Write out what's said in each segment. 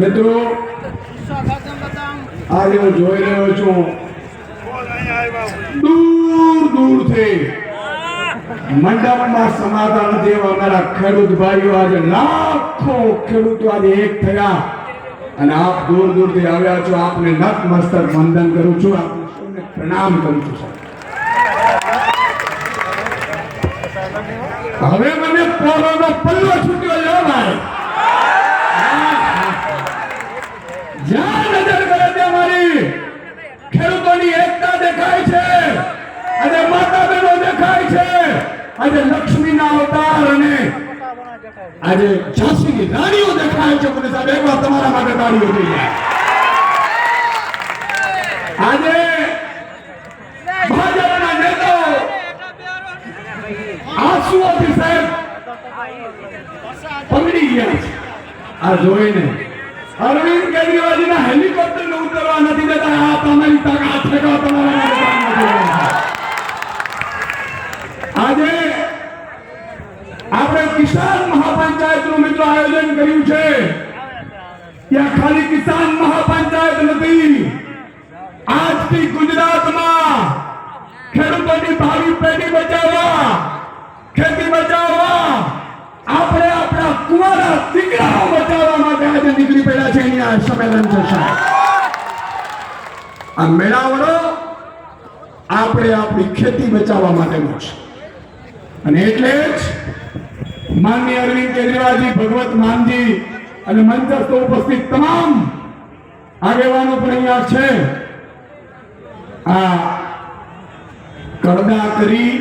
મિત્રો આજે હું જોઈ રહ્યો છું દૂર દૂરથી મંડપમાં સમાધાન નથી એવા અમારા ખેડૂત ભાઈઓ આજે લાખો ખેડૂતો આજે એક થયા અને આપ દૂર દૂરથી આવ્યા છો. આપને નતમસ્તક વંદન કરું છું, આપને સૌને પ્રણામ કરું છું. હવે મને પોરોનો પલ્લો છૂટ્યો છે ભાઈ. જ્યાં નજર કરે ત્યાં મારી ખેડૂતોની એકતા દેખાય છે, અને માતા બહેનો દેખાય છે. આજે લક્ષ્મીના અવતાર અને આજે ઝાંસીની રાણીઓ દેખાય છે. મને સાહેબ એકવાર તમારા માટે તાળીઓ થઈ જાય. આજે ભાજપના નેતાઓ આંસુઓથી સાહેબ પગડી ગયા છે. આ જોઈને અરવિંદ કેજરીવાલજીના હેલિકોપ્ટરને ઉતરવા નથી દેતા. આ તમારી તાકાત છે કે તમારા આજે આપણે કિસાન મહાપંચાયતનું મિત્રો આયોજન કર્યું છે. ત્યાં ખાલી કિસાન મહાપંચાયત નથી, આજથી ગુજરાતમાં ખેડૂતોની ભાવિ પેઢી બચાવવા, ખેતી બચાવવા, આપણે આપણા કુંવારા દીકરાઓ બચાવવા માટે આજે નીકળી પડ્યા છે. એની આ સંમેલન છે સાહેબ. આ મેળાવડો આપણે આપણી ખેતી બચાવવા માટેનો છે. અને એટલે જ માનનીય અરવિંદ કેજરીવાલજી, ભગવત માનજી અને મંચસ્થ ઉપસ્થિત તમામ આગેવાનો પણ અહીંયા છે. આ કરડા કરી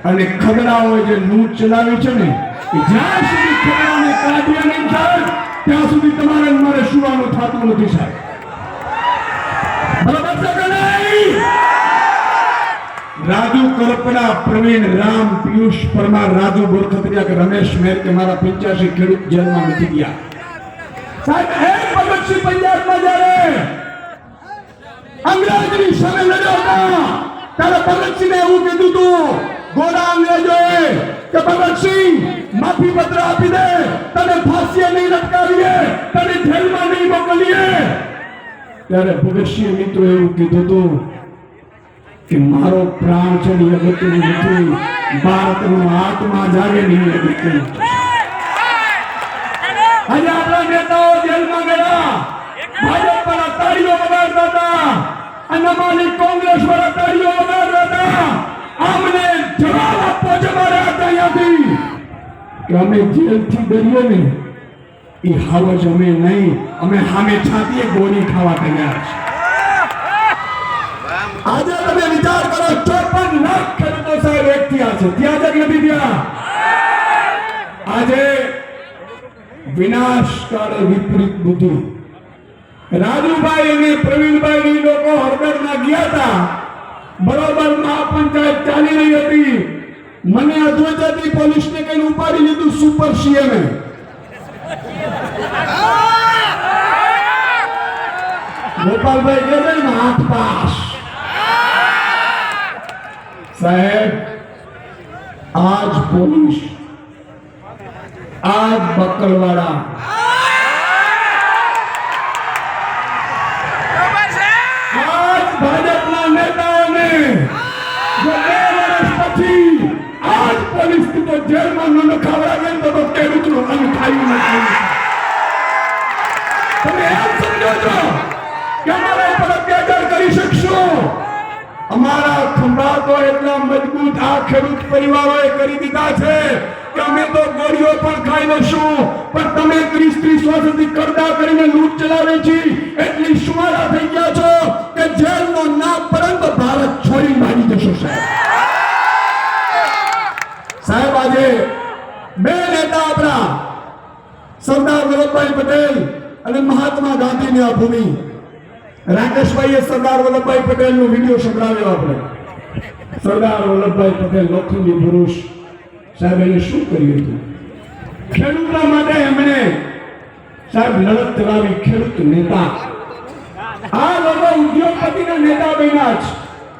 અને ખગડાઓ જે લૂંટ ચલાવી છે ને, જ્યાં સુધી ખગડાને કાઢીએ નહીં સાહેબ, ત્યાં સુધી તમારે મારે સુવાનું થતું નથી સાહેબ. બરાબર છે કે નહીં? રાજુ કરપડા, પ્રવીણ રામ, પિયુષ પરમાર, રાજુ બોરખતરિયા કે રમેશ મેર કે મારા 85 ખેડૂત જેલમાં નથી ગયા સાહેબ. એક ભગતસિંહ પંજાબમાં જ્યારે અંગ્રેજની સામે લડ્યો હતા ત્યારે ભગતસિંહને એવું કીધું હતું ગોરા અંગ્રેજોએ કે ભગતસિંહ માફી પત્ર આપી દે, તને ફાંસીએ નહીં લટકાવીએ, તને જેલમાં નહીં મોકલીએ. ત્યારે ભગતસિંહ મિત્રો એવું કીધું હતું કે મારો પ્રાણ છે ને અગત્યનું નથી, ભારતનો આત્મા જાગે નહીં અગત્યનું. આજે આપણા નેતાઓ જેલમાં ગયા, ભાજપ પર તાળીઓ વગાડતા હતા, અનામાની કોંગ્રેસ પર તાળીઓ વગાડતા હતા. અમને જવાબ આપવો છે મારે અહીંયાથી કે અમે જેલથી ડરીએ ને એ હાવજ અમે નહીં, અમે સામે છાતીએ ગોળી ખાવા તૈયાર છે. આજે તમે વિચાર કરો, 54 લાખ ખેડૂતો સાહેબ એક થયા છે. ત્યાં જ નથી થયા. આજે વિનાશકાળ વિપરીત બુદ્ધિ રાજુભાઈ અને પ્રવીણભાઈ ની લોકો હળદરમાં ગયા હતા. બરોબર મહાપંચાયત ચાલી રહી હતી. મને અધોચતી પોલીસને કઈ ઉપાડી લીધું સુપર સીએમ. ગોપાલભાઈ કહે છે ને હાથ પાસ સાહેબ. આજ પોલીસ, આજ બકલવાડા, આજ ભાજપના નેતાઓને જો 2 વર્ષ પછી આજ પોલીસ તો જેલમાં ન ખવડાવે તો ખેડૂતનું અન્ન ખાયું નથી. તમે એમ સમજો છો કે અમારા ઉપર અત્યાચાર કરી શકશો? અમારા ખંભા તો એટલા મજબૂત આ ખેડૂત પરિવારોએ કરી દીધા છે કે અમે તો ગોળીઓ પણ ખાઈ લઈશું, પણ તમે 30-30 વર્ષથી કરડા કરીને લૂંટ ચલાવે છે. એટલી સુમારા થઈ ગયા છો કે જેલનો ના પરંતુ ભારત છોડી મારી જશો સાહેબ. સાહેબ આજે 2 નેતા આપણા સરદાર વલ્લભભાઈ પટેલ અને મહાત્મા ગાંધીની આ ભૂમિ. રાકેશભાઈએ સરદાર વલ્લભભાઈ પટેલનો વિડીયો સંભળાવ્યો. આપણે સરદાર વલ્લભભાઈ પટેલ લોખંડી પુરુષ સાહેબ, એને શું કર્યું હતું ખેડૂતો માટે? એમણે સાહેબ લડત ચલાવી. ખેડૂત નેતા. આ લોકો ઉદ્યોગપતિના નેતા બન્યા છે.